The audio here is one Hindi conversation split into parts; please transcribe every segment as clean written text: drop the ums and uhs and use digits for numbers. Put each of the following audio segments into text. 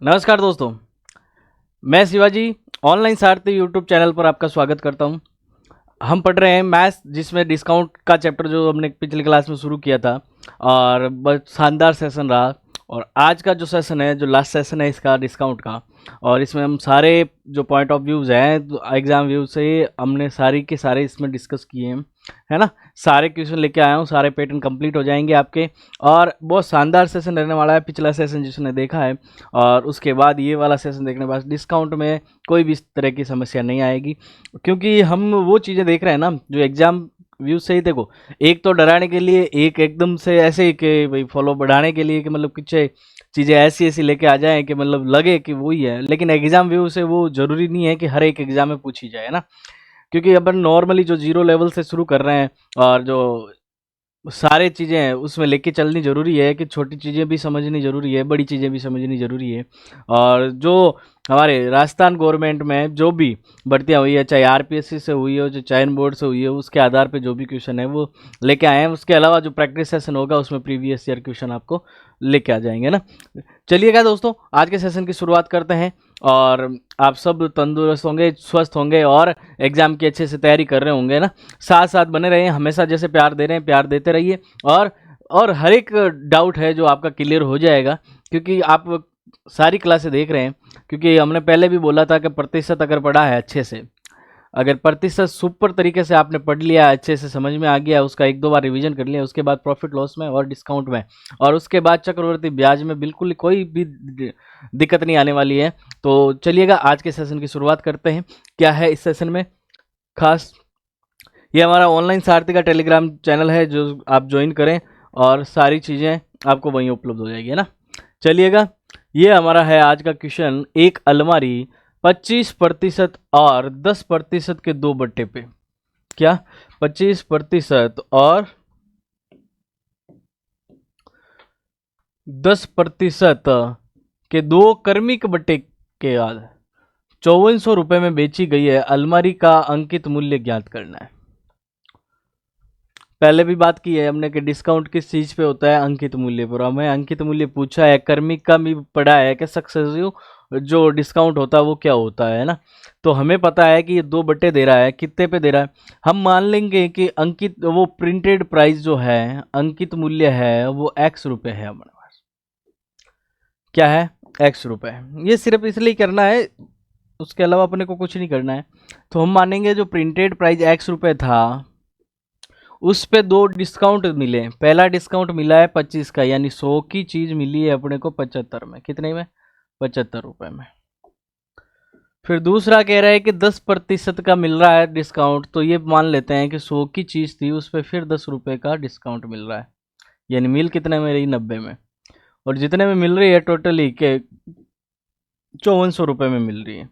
नमस्कार दोस्तों, मैं शिवाजी ऑनलाइन सारथी यूट्यूब चैनल पर आपका स्वागत करता हूं। हम पढ़ रहे हैं मैथ्स, जिसमें डिस्काउंट का चैप्टर जो हमने पिछली क्लास में शुरू किया था और बहुत शानदार सेशन रहा। और आज का जो सेशन है, जो लास्ट सेशन है इसका डिस्काउंट का, और इसमें हम सारे जो पॉइंट ऑफ व्यूज़ हैं एग्ज़ाम व्यू से हमने सारी के सारे इसमें डिस्कस किए हैं, है ना। सारे क्वेश्चन लेके आया हूँ, सारे पैटर्न कंप्लीट हो जाएंगे आपके, और बहुत शानदार सेशन रहने वाला है। पिछला सेशन जिसने देखा है और उसके बाद ये वाला सेशन देखने के बाद डिस्काउंट में कोई भी इस तरह की समस्या नहीं आएगी, क्योंकि हम वो चीज़ें देख रहे हैं ना जो एग्ज़ाम व्यू से ही। देखो, एक तो डराने के लिए, एक एकदम से ऐसे ही कि भाई फॉलो बढ़ाने के लिए कि मतलब कुछ चीज़ें ऐसी ऐसी लेके आ जाएं कि मतलब लगे कि वही है, लेकिन एग्ज़ाम व्यू से वो ज़रूरी नहीं है कि हर एक एग्ज़ाम में पूछी जाए ना। क्योंकि अपन नॉर्मली जो जीरो लेवल से शुरू कर रहे हैं और जो सारे चीज़ें हैं उसमें लेके चलनी ज़रूरी है कि छोटी चीज़ें भी समझनी ज़रूरी है, बड़ी चीज़ें भी समझनी ज़रूरी है। और जो हमारे राजस्थान गवर्नमेंट में जो भी भर्तियाँ हुई है, चाहे आरपीएससी से हुई हो, जो चयन बोर्ड से हुई हो, उसके आधार पे जो भी क्वेश्चन है वो लेके आए हैं। उसके अलावा जो प्रैक्टिस सेशन होगा उसमें प्रीवियस ईयर क्वेश्चन आपको लेके आ जाएंगे ना। चलिएगा दोस्तों, आज के सेशन की शुरुआत करते हैं। और आप सब तंदुरुस्त होंगे, स्वस्थ होंगे और एग्ज़ाम की अच्छे से तैयारी कर रहे होंगे ना। साथ साथ बने रहिए, हमेशा जैसे प्यार दे रहे हैं प्यार देते रहिए। और हर एक डाउट है जो आपका क्लियर हो जाएगा, क्योंकि आप सारी क्लासें देख रहे हैं। क्योंकि हमने पहले भी बोला था कि प्रतिशत अगर पढ़ा है अच्छे से, अगर प्रतिशत सुपर तरीके से आपने पढ़ लिया, अच्छे से समझ में आ गया, उसका एक दो बार रिवीजन कर लिया, उसके बाद प्रॉफिट लॉस में और डिस्काउंट में, और उसके बाद चक्रवर्ती ब्याज में बिल्कुल कोई भी दिक्कत नहीं आने वाली है। तो चलिएगा, आज के सेशन की शुरुआत करते हैं। क्या है इस सेशन में खास? ये हमारा ऑनलाइन सारथी का टेलीग्राम चैनल है, जो आप ज्वाइन करें और सारी चीज़ें आपको वहीं उपलब्ध हो जाएगी, है ना। चलिएगा, ये हमारा है आज का क्वेश्चन। एक अलमारी 25% और 10% के दो बट्टे पे, क्या 25% और 10% के दो कर्मिक बट्टे के बाद 5400 रुपये में बेची गई है। अलमारी का अंकित मूल्य ज्ञात करना है। पहले भी बात की है हमने कि डिस्काउंट किस चीज़ पे होता है, अंकित मूल्य पर। हमें अंकित मूल्य पूछा है, कर्मिक का भी पढ़ा है कि सक्सेसिव जो डिस्काउंट होता है वो क्या होता है ना। तो हमें पता है कि ये दो बट्टे दे रहा है, कितने पे दे रहा है। हम मान लेंगे कि अंकित वो प्रिंटेड प्राइस जो है, अंकित मूल्य है, वो x रुपये है हमारे पास। क्या है? x रुपये। ये सिर्फ इसलिए करना है, उसके अलावा अपने को कुछ नहीं करना है। तो हम मानेंगे जो प्रिंटेड प्राइस x रुपये था, उस पे दो डिस्काउंट मिले। पहला डिस्काउंट मिला है 25 का, यानी 100 की चीज़ मिली है अपने को 75 में। कितने में? 75 रुपये में। फिर दूसरा कह रहा है कि 10% का मिल रहा है डिस्काउंट। तो ये मान लेते हैं कि 100 की चीज़ थी, उस पर फिर 10 रुपये का डिस्काउंट मिल रहा है, यानी मिल कितने में रही? 90 में। और जितने में मिल रही है टोटली के 5400 रुपये में मिल रही है।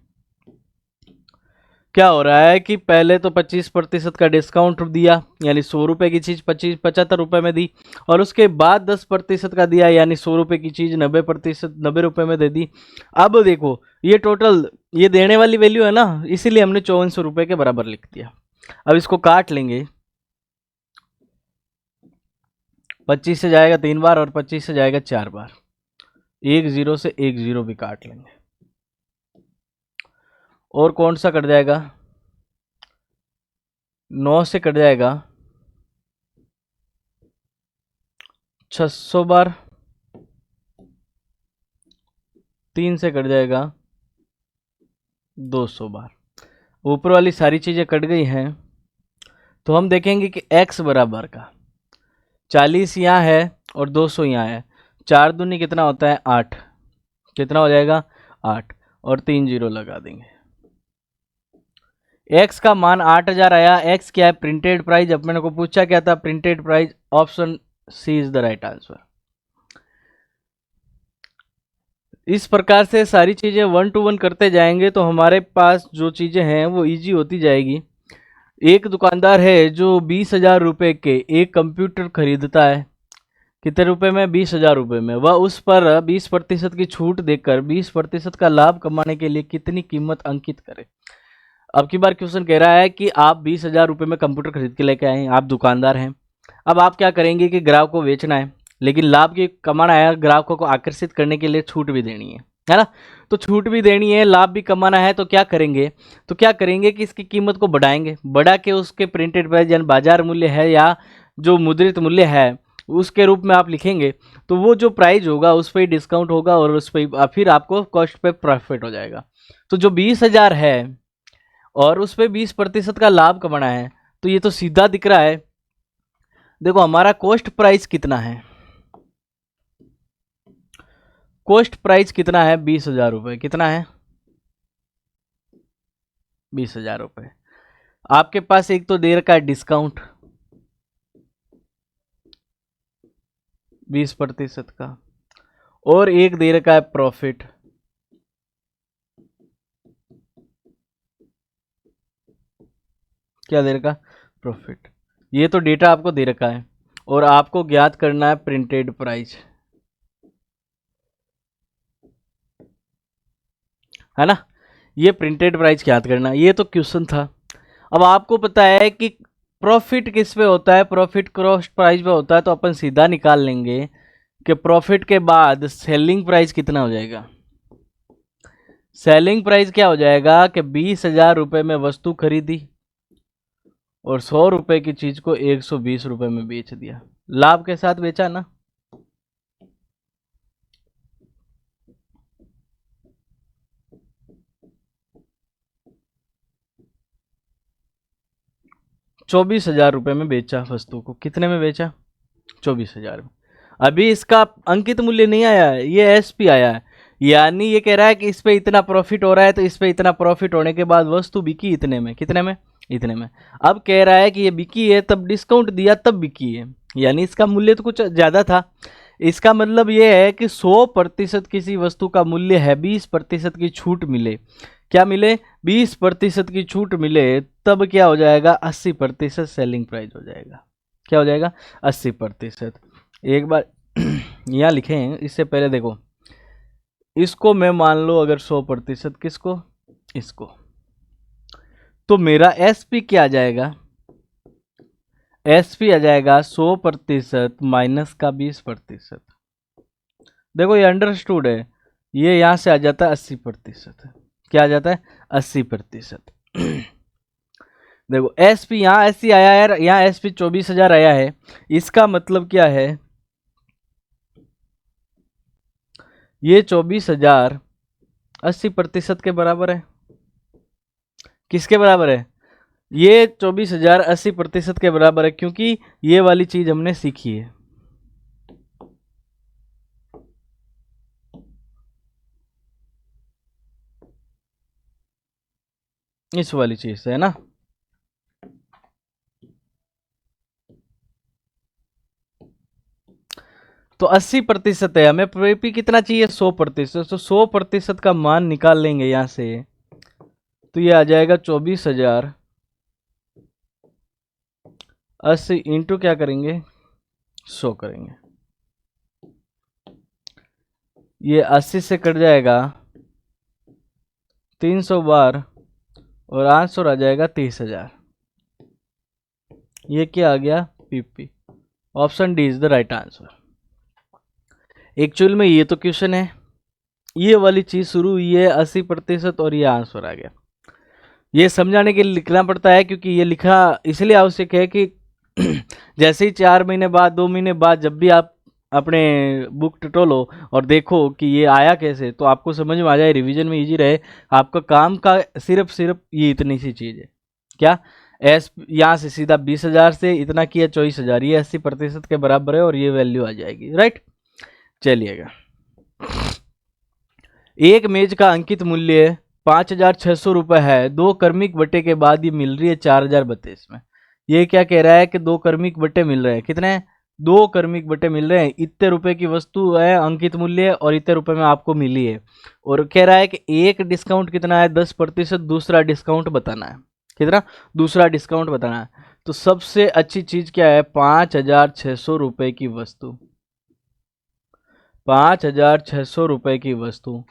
क्या हो रहा है कि पहले तो 25% का डिस्काउंट दिया, यानी 100 रुपये की चीज़ 75 रुपये में दी, और उसके बाद 10% का दिया, यानी 100 रुपये की चीज़ 90 रुपये में दे दी। अब देखो, ये टोटल ये देने वाली वैल्यू है ना, इसीलिए हमने 5400 रुपये के बराबर लिख दिया। अब इसको काट लेंगे, 25 से जाएगा 3 बार और 25 से जाएगा 4 बार। एक जीरो से एक जीरो भी काट लेंगे। और कौन सा कट जाएगा? 9 से कट जाएगा 600 बार, 3 से कट जाएगा 200 बार। ऊपर वाली सारी चीज़ें कट गई हैं। तो हम देखेंगे कि x बराबर का 40 यहाँ है और 200 यहाँ है। 4 दूनी कितना होता है? 8। कितना हो जाएगा? 8, और 3 जीरो लगा देंगे। x का मान 8000 आया। x क्या है? Printed price. अपने को पूछा क्या था? Printed price. Option C is the right answer. इस प्रकार से सारी चीज़ें 1 to 1 करते जाएंगे तो हमारे पास जो चीज़ें हैं वो इजी होती जाएगी। एक दुकानदार है जो 20,000 रुपये के एक कंप्यूटर खरीदता है। कितने रुपए में? 20,000 रुपये में। वह उस पर 20% की छूट देकर 20% का लाभ कमाने के लिए कितनी कीमत अंकित करे? अब की बार क्वेश्चन कह रहा है कि आप 20,000 रुपये में कंप्यूटर खरीद के लेके आए हैं, आप दुकानदार हैं। अब आप क्या करेंगे कि ग्राहक को बेचना है, लेकिन लाभ की कमाना है, ग्राहकों को आकर्षित करने के लिए छूट भी देनी है। है ना। तो छूट भी देनी है, लाभ भी कमाना है, तो क्या करेंगे, कि इसकी कीमत को बढ़ाएंगे, बढ़ा के उसके प्रिंटेड प्राइस यानी बाजार मूल्य है या जो मुद्रित मूल्य है उसके रूप में आप लिखेंगे, तो वो जो प्राइस होगा उस पर ही डिस्काउंट होगा और उस पर फिर आपको कॉस्ट पे प्रॉफिट हो जाएगा। तो जो 20,000 है और उस पर 20% का लाभ कमाना है, तो ये तो सीधा दिख रहा है। देखो हमारा कॉस्ट प्राइस कितना है, कॉस्ट प्राइस कितना है, 20,000 रुपये। कितना है, 20,000 रुपये। आपके पास एक तो दे रखा है डिस्काउंट 20% का, और एक दे रखा है प्रॉफिट। क्या दे रखा, प्रॉफिट। ये तो डेटा आपको दे रखा है और आपको ज्ञात करना है प्रिंटेड प्राइस, है ना। ये प्रिंटेड प्राइस ज्ञात करना, ये तो क्वेश्चन था। अब आपको पता है कि प्रॉफिट किस पे होता है, प्रॉफिट कॉस्ट प्राइस पे होता है, तो अपन सीधा निकाल लेंगे कि प्रॉफिट के बाद सेलिंग प्राइस कितना हो जाएगा। सेलिंग प्राइस क्या हो जाएगा कि 20,000 रुपये में वस्तु खरीदी और 100 रुपये की चीज को 120 रुपये में बेच दिया, लाभ के साथ बेचा ना। ₹24,000 में बेचा वस्तु को, कितने में बेचा, 24,000 में। अभी इसका अंकित मूल्य नहीं आया है, ये एसपी आया है, यानी ये कह रहा है कि इस पे इतना प्रॉफिट हो रहा है, तो इस पे इतना प्रॉफिट होने के बाद वस्तु बिकी इतने में, कितने में, इतने में। अब कह रहा है कि ये बिकी है तब डिस्काउंट दिया तब बिकी है, यानी इसका मूल्य तो कुछ ज़्यादा था। इसका मतलब ये है कि 100% किसी वस्तु का मूल्य है, 20% की छूट मिले, क्या मिले, 20% की छूट मिले, तब क्या हो जाएगा, 80% सेलिंग प्राइस हो जाएगा। क्या हो जाएगा, 80%। एक बार यहाँ लिखें, इससे पहले देखो, इसको मैं मान लो अगर 100%, किसको, इसको, तो मेरा एसपी क्या आ जाएगा, एसपी आ जाएगा 100% माइनस का 20%। देखो ये अंडरस्टूड है, ये यहाँ से आ जाता है 80%। क्या आ जाता है, 80%। देखो एसपी यहाँ एससी आया है, यहाँ एसपी 24,000 आया है, इसका मतलब क्या है, ये 24,000 80% के बराबर है। किसके बराबर है, ये 24,000 80% के बराबर है, क्योंकि ये वाली चीज हमने सीखी है। इस वाली चीज से, है ना। तो 80% है, हमें पी कितना चाहिए, 100%। तो 100% का मान निकाल लेंगे यहां से, तो ये आ जाएगा 24,000 80 इंटू क्या करेंगे, 100 करेंगे। ये 80 से कट जाएगा 300 बार और आंसर आ जाएगा 30,000। ये क्या आ गया, PP. Option D is the right answer. Actual में ये तो क्वेश्चन है, ये वाली चीज शुरू हुई है 80% और ये आंसर आ गया। ये समझाने के लिए लिखना पड़ता है, क्योंकि ये लिखा इसलिए आवश्यक है कि जैसे ही 4 महीने बाद 2 महीने बाद जब भी आप अपने बुक टटोलो और देखो कि ये आया कैसे, तो आपको समझ में आ जाए, रिवीजन में इजी रहे। आपका काम का सिर्फ ये इतनी सी चीज़ है, क्या, एस यहाँ से सीधा 20,000 से इतना किया 24,000, ये 80% के बराबर है और ये वैल्यू आ जाएगी, राइट। चलिएगा, एक मेज का अंकित मूल्य 5,600 रुपये है, 2 कर्मिक बट्टे के बाद ये मिल रही है 4,032 में। ये क्या कह रहा है कि 2 कर्मिक बट्टे मिल रहे हैं, कितने हैं, 2 कर्मिक बट्टे मिल रहे हैं, इतने रुपए की वस्तु है अंकित मूल्य और इतने रुपए में आपको मिली है, और कह रहा है कि एक डिस्काउंट कितना है, 10%, दूसरा डिस्काउंट बताना है, कितना, दूसरा डिस्काउंट बताना है। तो सबसे अच्छी चीज क्या है, 5,600 रुपये की वस्तु, 5,600 रुपये की वस्तु,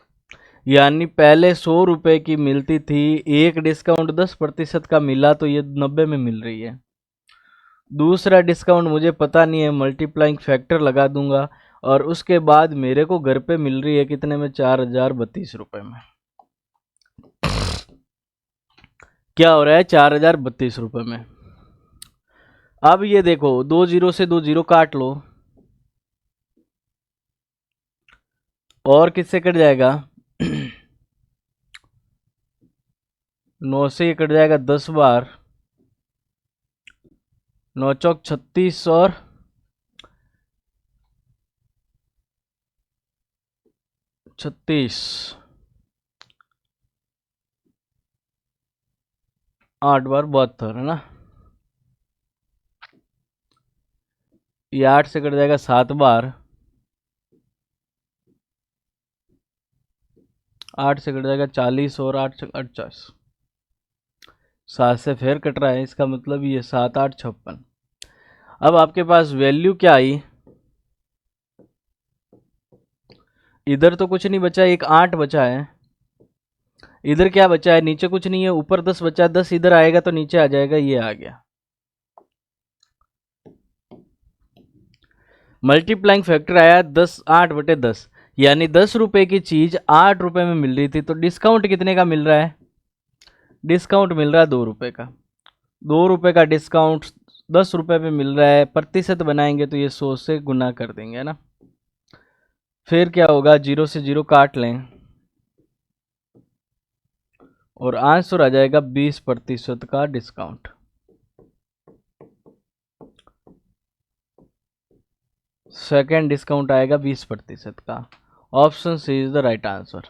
यानी पहले 100 रुपये की मिलती थी, एक डिस्काउंट 10% का मिला तो ये 90 में मिल रही है। दूसरा डिस्काउंट मुझे पता नहीं है, मल्टीप्लाइंग फैक्टर लगा दूंगा और उसके बाद मेरे को घर पे मिल रही है कितने में, 4032 रुपये में। क्या हो रहा है, 4032 रुपये में। अब ये देखो, 2 जीरो से 2 जीरो काट लो, और किससे कट जाएगा 9 से ये कट जाएगा 10 बार, 9 चौक 36 और 36, 8 बार 72 है ना। ये 8 से कट जाएगा 7 बार, 8 से कट जाएगा 40 और 8 से 48, 7 से फिर कट रहा है, इसका मतलब ये 7 8 56। अब आपके पास वैल्यू क्या आई, इधर तो कुछ नहीं बचा, एक 8 बचा है, इधर क्या बचा है, नीचे कुछ नहीं है, ऊपर 10 बचा है, 10 इधर आएगा तो नीचे आ जाएगा, ये आ गया। मल्टीप्लाइंग फैक्टर आया 10 8/10, यानी 10 रुपए की चीज 8 रुपए में मिल रही थी, तो डिस्काउंट कितने का मिल रहा है, डिस्काउंट मिल रहा है 2 रुपए का। 2 रुपए का डिस्काउंट 10 रुपए पे मिल रहा है, प्रतिशत बनाएंगे तो ये 100 से गुना कर देंगे, है ना। फिर क्या होगा, 0 से 0 काट लें और आंसर आ जाएगा 20% का डिस्काउंट। सेकेंड डिस्काउंट आएगा 20% का। Option C is the right answer.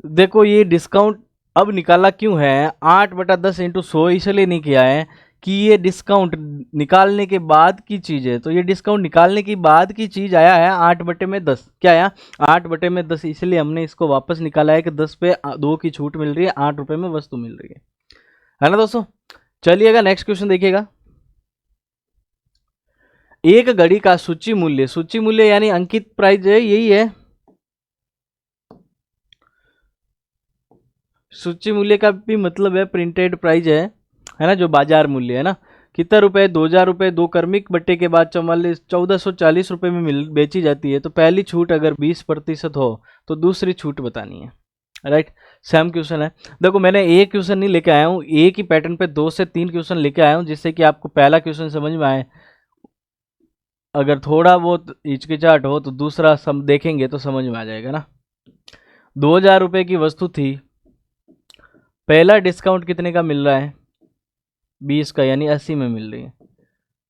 देखो ये डिस्काउंट अब निकाला क्यों है, 8/10 इंटू 100 इसलिए नहीं किया है कि ये डिस्काउंट निकालने के बाद की चीज़ है, तो ये डिस्काउंट निकालने के बाद की चीज़ आया है 8/10। क्या आया, 8/10, इसलिए हमने इसको वापस निकाला है कि 10 पे 2 की छूट मिल रही है, 8 रुपये में वस्तु मिल रही है ना दोस्तों। चलिएगा नेक्स्ट क्वेश्चन देखिएगा। एक घड़ी का सूची मूल्य यानी अंकित प्राइस है, यही है सूची मूल्य का भी मतलब है प्रिंटेड प्राइस है ना, जो बाजार मूल्य है ना। कितना रुपए, 2000 रुपये, 2 क्रमिक बट्टे के बाद 1440 रुपये में बेची जाती है। तो पहली छूट अगर 20% हो तो दूसरी छूट बतानी है, राइट। सेम क्वेश्चन है। देखो मैंने एक क्वेश्चन नहीं लेके आया हूँ, एक ही पैटर्न पे 2 से 3 क्वेश्चन लेके आया हूँ, जिससे कि आपको पहला क्वेश्चन समझ में आए। अगर थोड़ा बहुत हिचकिचाहट हो तो दूसरा देखेंगे तो समझ में आ जाएगा ना। 2000 रुपये की वस्तु थी, पहला डिस्काउंट कितने का मिल रहा है, 20 का, यानी 80 में मिल रही है।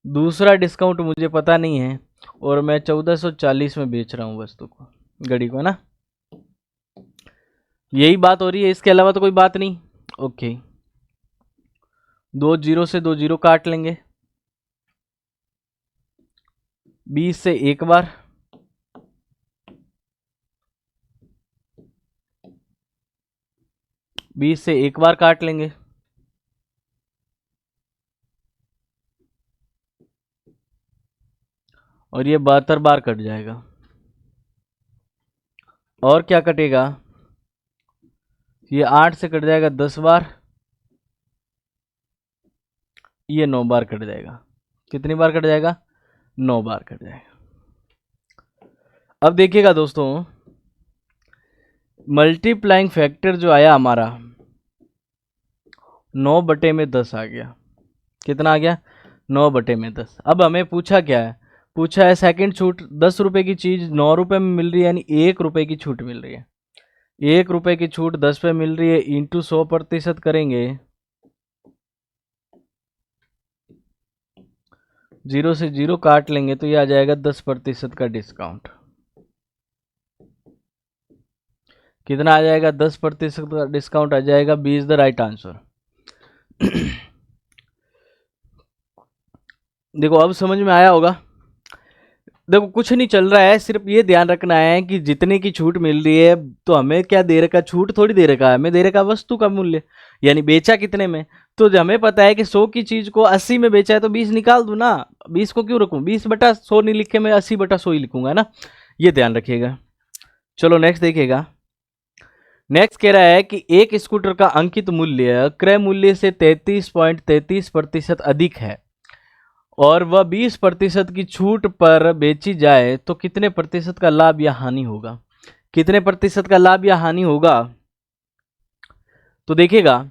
दूसरा डिस्काउंट मुझे पता नहीं है और मैं 1440 में बेच रहा हूँ वस्तु को, घड़ी को, है ना। यही बात हो रही है, इसके अलावा तो कोई बात नहीं। ओके, 2 जीरो से 2 जीरो काट लेंगे, 20 से एक बार, 20 से एक बार काट लेंगे, और ये 72 बार कट जाएगा। और क्या कटेगा, ये 8 से कट जाएगा 10 बार, ये 9 बार कट जाएगा। कितनी बार कट जाएगा, 9 बार कट जाएगा। अब देखिएगा दोस्तों, मल्टीप्लाइंग फैक्टर जो आया हमारा 9/10 आ गया। कितना आ गया, 9/10। अब हमें पूछा क्या है, पूछा है सेकंड छूट, 10 रुपए की चीज 9 रुपए में मिल रही है, यानी 1 रुपए की छूट मिल रही है। 1 रुपए की छूट 10 पे मिल रही है, इंटू 100% करेंगे, 0 से 0 काट लेंगे तो ये आ जाएगा 10% का डिस्काउंट। कितना आ जाएगा, 10% का डिस्काउंट आ जाएगा, 20 द राइट आंसर। देखो अब समझ में आया होगा। देखो कुछ नहीं चल रहा है, सिर्फ ये ध्यान रखना है कि जितने की छूट मिल रही है तो हमें क्या दे रखा, छूट थोड़ी दे रखा है, हमें दे रखा वस्तु का मूल्य, यानी बेचा कितने में। तो हमें पता है कि 100 की चीज को 80 में बेचा है, तो 20 निकाल दूं ना, 20 को क्यों रखूं, 20/100 नहीं लिखे, मैं 80/100 ही लिखूंगा ना, ये ध्यान रखिएगा। चलो नेक्स्ट देखिएगा। नेक्स्ट कह रहा है कि एक स्कूटर का अंकित मूल्य क्रय मूल्य से 33.33% अधिक है और वह 20% की छूट पर बेची जाए तो कितने प्रतिशत का लाभ या हानि होगा? कितने प्रतिशत का लाभ या हानि होगा? तो देखिएगा,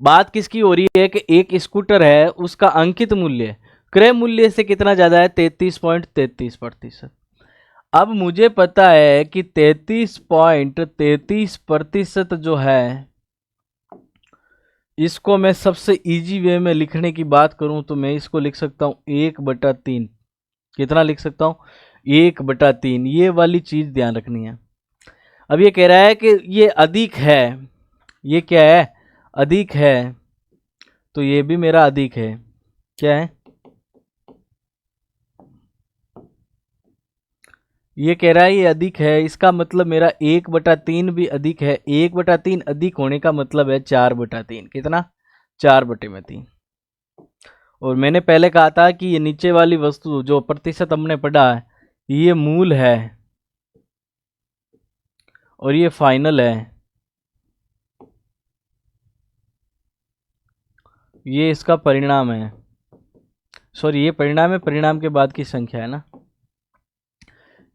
बात किसकी हो रही है कि एक स्कूटर है, उसका अंकित मूल्य क्रय मूल्य से कितना ज्यादा है? 33.33%। अब मुझे पता है कि 33.33% जो है, इसको मैं सबसे इजी वे में लिखने की बात करूं तो मैं इसको लिख सकता हूं 1/3। कितना लिख सकता हूं? 1/3। ये वाली चीज ध्यान रखनी है। अब ये कह रहा है कि ये अधिक है, ये क्या है? अधिक है, तो ये भी मेरा अधिक है। क्या है? ये कह रहा है ये अधिक है, इसका मतलब मेरा 1/3 भी अधिक है। 1/3 अधिक होने का मतलब है 4/3। कितना? 4/3। और मैंने पहले कहा था कि ये नीचे वाली वस्तु जो प्रतिशत हमने पढ़ा है, ये मूल है और ये फाइनल है। ये इसका परिणाम है, सॉरी ये परिणाम है, परिणाम के बाद की संख्या है ना।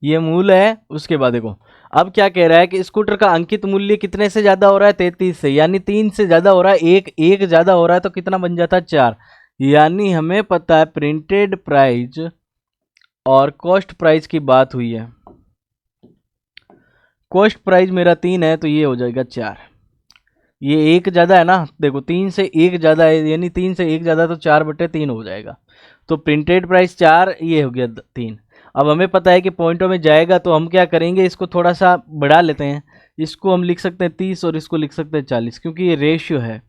ये मूल है, उसके बाद देखो अब क्या कह रहा है कि स्कूटर का अंकित मूल्य कितने से ज्यादा हो रहा है? 33 से, यानी 3 से ज्यादा हो रहा है। एक ज्यादा हो रहा है तो कितना बन जाता है? 4। यानी हमें पता है प्रिंटेड प्राइस और कॉस्ट प्राइस की बात हुई है। कॉस्ट प्राइस मेरा 3 है तो ये हो जाएगा 4। ये एक ज्यादा है ना, देखो 3 से 1 ज्यादा है, यानी 3 से 1 ज्यादा तो 4/3 हो जाएगा। तो प्रिंटेड प्राइस 4, ये हो गया 3। अब हमें पता है कि पॉइंटों में जाएगा तो हम क्या करेंगे, इसको थोड़ा सा बढ़ा लेते हैं। इसको हम लिख सकते हैं 30 और इसको लिख सकते हैं 40, क्योंकि ये रेशियो है।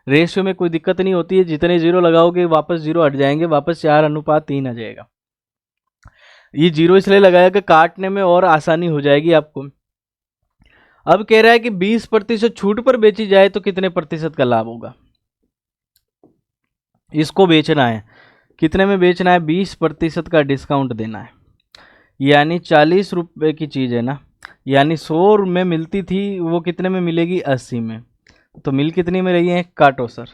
रेशियो में कोई दिक्कत नहीं होती है, जितने जीरो लगाओगे वापस जीरो हट जाएंगे, वापस 4:3 आ जाएगा। ये जीरो इसलिए लगाया कि काटने में और आसानी हो जाएगी आपको। अब कह रहा है कि 20% छूट पर बेची जाए तो कितने प्रतिशत का लाभ होगा? इसको बेचना है, कितने में बेचना है? 20% का डिस्काउंट देना है, यानी 40 रुपए की चीज़ है ना, यानी 100 में मिलती थी, वो कितने में मिलेगी? 80 में। तो मिल कितनी में रही है? काटो सर।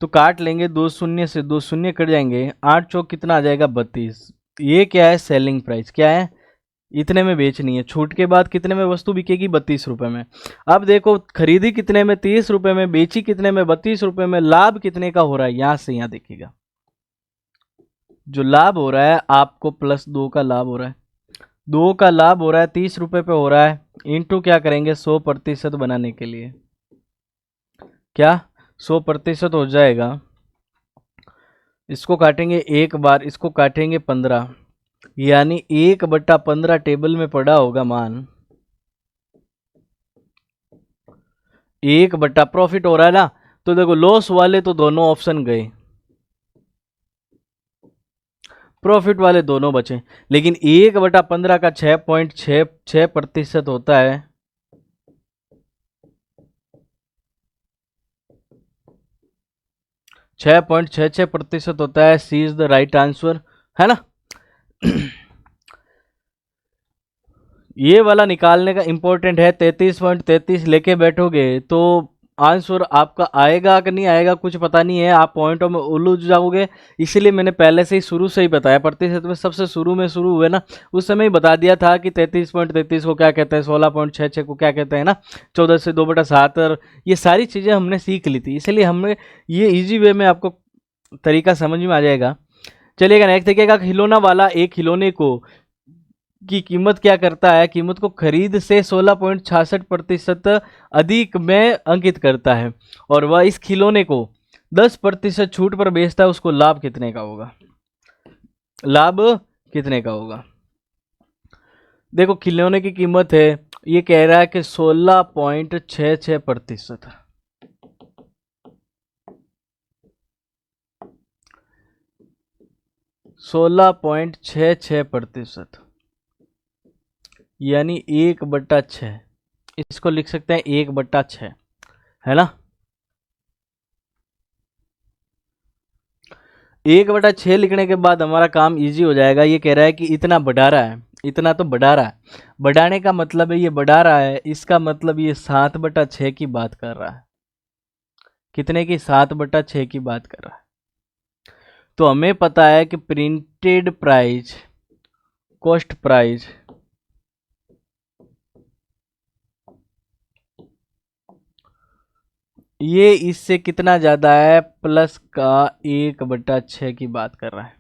तो काट लेंगे, 2 शून्य से 2 शून्य कट जाएंगे, 8 चौक कितना आ जाएगा? 32। ये क्या है? Selling price. क्या है? इतने में बेचनी है। छूट के बाद कितने में वस्तु बिकेगी? 32 रुपए में। अब देखो, खरीदी कितने में? 30 रुपए में। बेची कितने में? 32 रुपए में। लाभ कितने का हो रहा है? यहां से यहां देखिएगा, जो लाभ हो रहा है आपको +2 का लाभ हो रहा है। 2 का लाभ हो रहा है, 30 रुपए पे हो रहा है, इंटू क्या करेंगे? 100% बनाने के लिए क्या 100% हो जाएगा। इसको काटेंगे एक बार, इसको काटेंगे 15, यानी 1/15 टेबल में पड़ा होगा मान। 1 प्रॉफिट हो रहा है ना, तो देखो लॉस वाले तो दोनों ऑप्शन गए, प्रॉफिट वाले दोनों बचे। लेकिन 1/15 का 6.66% होता है। 6.66% होता है। सी इज द राइट आंसर, है ना। ये वाला निकालने का इंपॉर्टेंट है। 33.33 लेके बैठोगे तो आंसर आपका आएगा कि नहीं आएगा कुछ पता नहीं है, आप पॉइंटों में उलझ जाओगे। इसलिए मैंने पहले से ही शुरू से ही बताया, प्रतिशत में सबसे शुरू में शुरू हुए ना, उस समय ही बता दिया था कि 33.33 को क्या कहते हैं, 16.66 को क्या कहते हैं ना, 14 से 2/7, और ये सारी चीज़ें हमने सीख ली थी। इसलिए हमने ये ईजी वे में आपको तरीका समझ में आ जाएगा। चलिएगा नेक्स्ट देखिएगा, खिलौना वाला एक खिलौने को की कीमत क्या करता है? कीमत को खरीद से 16.66% अधिक में अंकित करता है, और वह इस खिलौने को 10% छूट पर बेचता है। उसको लाभ कितने का होगा? लाभ कितने का होगा? देखो खिलौने की कीमत है, ये कह रहा है कि 16.66%। 16.66%, यानी 1/6। इसको लिख सकते हैं 1/6, है ना। 1/6 लिखने के बाद हमारा काम इजी हो जाएगा। ये कह रहा है कि इतना बढ़ा रहा है, इतना तो बढ़ा रहा है, बढ़ाने का मतलब है ये बढ़ा रहा है, इसका मतलब ये 7/6 की बात कर रहा है। कितने की? 7/6 की बात कर रहा है। तो हमें पता है कि प्रिंटेड प्राइस, कॉस्ट प्राइस ये इससे कितना ज़्यादा है? प्लस का 1/6 की बात कर रहा है,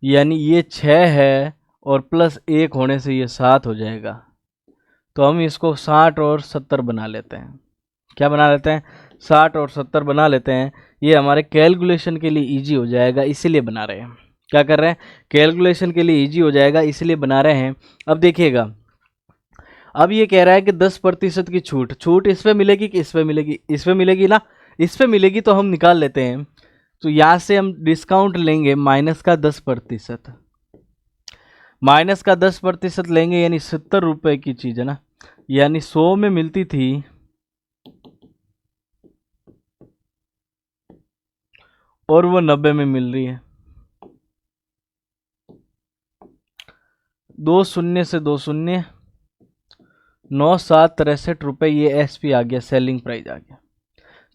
यानी ये 6 है और प्लस 1 होने से ये 7 हो जाएगा। तो हम इसको 60 और 70 बना लेते हैं। क्या बना लेते हैं? 60 और 70 बना लेते हैं। ये हमारे कैलकुलेशन के लिए इजी हो जाएगा, इसीलिए बना रहे हैं। क्या कर रहे हैं? कैलकुलेशन के लिए इजी हो जाएगा इसलिए बना रहे हैं। अब देखिएगा, अब ये कह रहा है कि 10% की छूट, छूट इस पे मिलेगी कि इस पे मिलेगी? इस पे मिलेगी ना, इस पे मिलेगी तो हम निकाल लेते हैं। तो यहाँ से हम डिस्काउंट लेंगे माइनस का 10%, माइनस का 10% लेंगे, यानी 70 रुपये की चीज़ है ना, यानी 100 में मिलती थी और वो 90 में मिल रही है। 2 शून्य से 2 शून्य, 9,763 रुपये ये एसपी आ गया, सेलिंग प्राइस आ गया।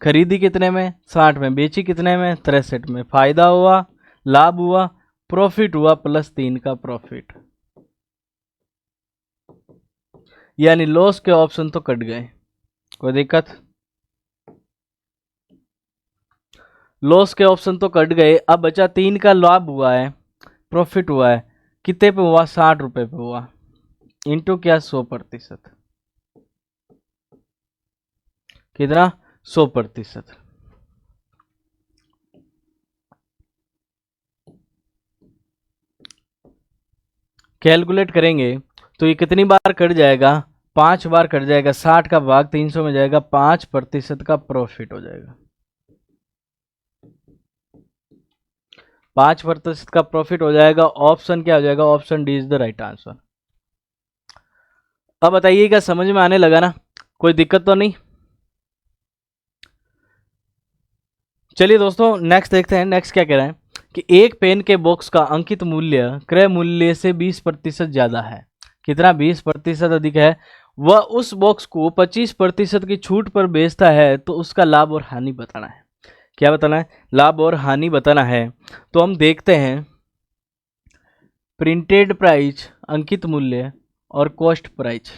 खरीदी कितने में? 60 में। बेची कितने में? 63 में। फायदा हुआ, लाभ हुआ, प्रॉफिट हुआ, +3 का प्रॉफिट, यानी लॉस के ऑप्शन तो कट गए। कोई दिक्कत? लॉस के ऑप्शन तो कट गए। अब बचा 3 का लाभ हुआ है, प्रॉफिट हुआ है। कितने पे हुआ? 60 रुपये पे हुआ, इंटू क्या? 100%। कितना? 100%। कैलकुलेट करेंगे तो ये कितनी बार कट जाएगा? 5 बार कट जाएगा। 60 का भाग 300 में जाएगा, 5% का प्रॉफिट हो जाएगा। 5% का प्रॉफिट हो जाएगा। ऑप्शन क्या हो जाएगा? Option D is the right answer. अब बताइएगा, समझ में आने लगा ना? कोई दिक्कत तो नहीं? चलिए दोस्तों, नेक्स्ट देखते हैं। नेक्स्ट क्या कह रहा है कि एक पेन के बॉक्स का अंकित मूल्य क्रय मूल्य से 20% ज़्यादा है। कितना? 20% अधिक है। वह उस बॉक्स को 25% की छूट पर बेचता है, तो उसका लाभ और हानि बताना है। क्या बताना है? लाभ और हानि बताना है। तो हम देखते हैं, प्रिंटेड प्राइस, अंकित मूल्य और कॉस्ट प्राइस,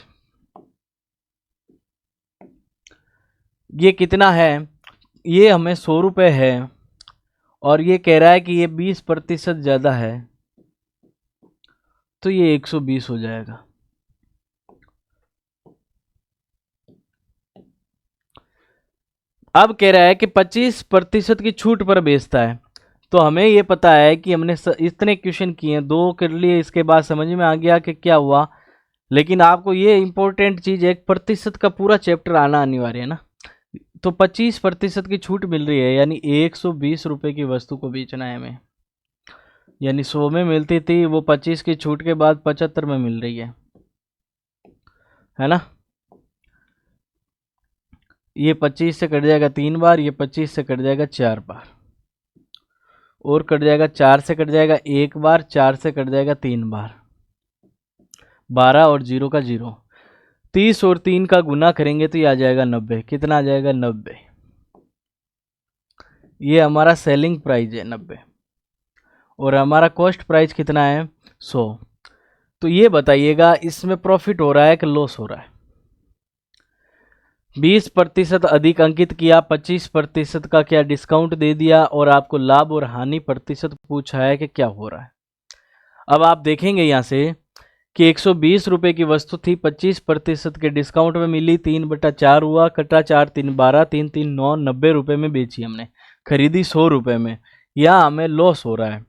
ये कितना है? ये हमें 100 रुपये है और ये कह रहा है कि ये 20% ज़्यादा है, तो ये 120 हो जाएगा। अब कह रहा है कि 25% की छूट पर बेचता है। तो हमें ये पता है कि हमने इतने क्वेश्चन किए हैं, 2 कर लिए, इसके बाद समझ में आ गया कि क्या हुआ। लेकिन आपको ये इंपॉर्टेंट चीज़ है, 1% का पूरा चैप्टर आना अनिवार्य है ना। तो 25% की छूट मिल रही है, यानी 120 रुपये की वस्तु को बेचना है हमें। यानी 100 में मिलती थी, वो 25 की छूट के बाद 75 में मिल रही है ना। ये 25 से कट जाएगा 3 बार, ये 25 से कट जाएगा 4 बार, और कट जाएगा 4 से कट जाएगा 1 बार, 4 से कट जाएगा 3 बार, 12 और 0 का 0। 30 और 3 का गुना करेंगे तो ये आ जाएगा 90। कितना आ जाएगा? 90। ये हमारा सेलिंग प्राइस है 90, और हमारा कॉस्ट प्राइस कितना है? 100। तो ये बताइएगा, इसमें प्रॉफिट हो रहा है कि लॉस हो रहा है? 20% अधिक अंकित किया, 25% का क्या डिस्काउंट दे दिया, और आपको लाभ और हानि प्रतिशत पूछा है कि क्या हो रहा है। अब आप देखेंगे यहाँ से कि 120 रुपये की वस्तु थी, 25% के डिस्काउंट में मिली, 3/4 हुआ, कटा 4 3 12, 3 3 9, 90 रुपये में बेची हमने, खरीदी 100 रुपये में। यहाँ हमें लॉस हो रहा है,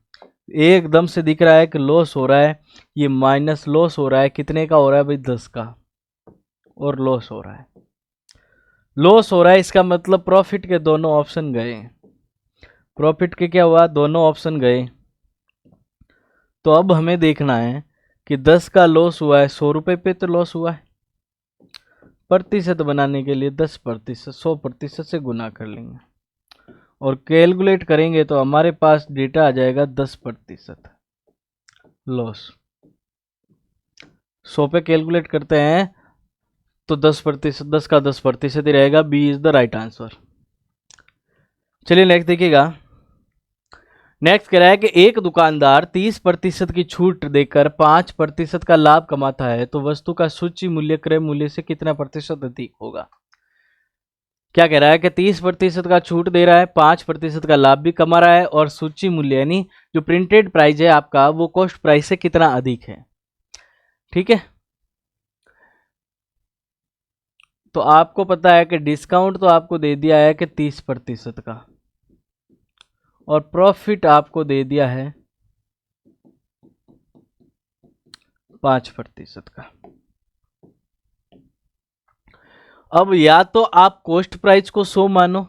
एकदम से दिख रहा है कि लॉस हो रहा है। ये माइनस लॉस हो रहा है, कितने का हो रहा है भाई? 10 का, और लॉस हो रहा है। लॉस हो रहा है, इसका मतलब प्रॉफिट के दोनों ऑप्शन गए। प्रॉफिट के क्या हुआ? दोनों ऑप्शन गए। तो अब हमें देखना है कि 10 का लॉस हुआ है, 100 रुपये पे तो लॉस हुआ है। प्रतिशत बनाने के लिए 10% 100% से गुना कर लेंगे और कैलकुलेट करेंगे तो हमारे पास डेटा आ जाएगा 10% लॉस। 100 पे कैलकुलेट करते हैं तो 10%, 10 का 10% ही रहेगा। B is the right answer. चलिए नेक्स्ट देखिएगा। नेक्स्ट कह रहा है कि एक दुकानदार 30% की छूट देकर 5% का लाभ कमाता है, तो वस्तु का सूची मूल्य क्रय मूल्य से कितना प्रतिशत अधिक होगा। क्या कह रहा है कि 30% का छूट दे रहा है, 5% का लाभ भी कमा रहा है, और सूची मूल्य यानी जो प्रिंटेड प्राइस है आपका वो कॉस्ट प्राइस से कितना अधिक है। ठीक है, तो आपको पता है कि डिस्काउंट तो आपको दे दिया है कि 30% का, और प्रॉफिट आपको दे दिया है 5% का। अब या तो आप कॉस्ट प्राइस को 100 मानो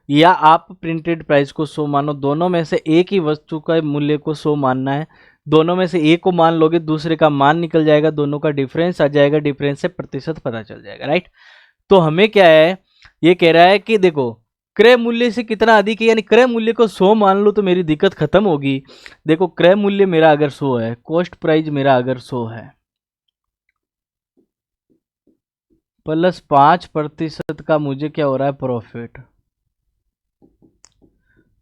या आप प्रिंटेड प्राइस को 100 मानो, दोनों में से एक ही वस्तु का मूल्य को 100 मानना है। दोनों में से एक को मान लोगे, दूसरे का मान निकल जाएगा, दोनों का डिफरेंस आ जाएगा, डिफरेंस से प्रतिशत पता चल जाएगा। राइट, तो हमें क्या है, ये कह रहा है कि देखो क्रय मूल्य से कितना अधिक है, यानी क्रय मूल्य को 100 मान लो तो मेरी दिक्कत खत्म होगी। देखो क्रय मूल्य मेरा अगर 100 है, कॉस्ट प्राइस मेरा अगर 100 है, प्लस 5% का मुझे क्या हो रहा है, प्रॉफिट,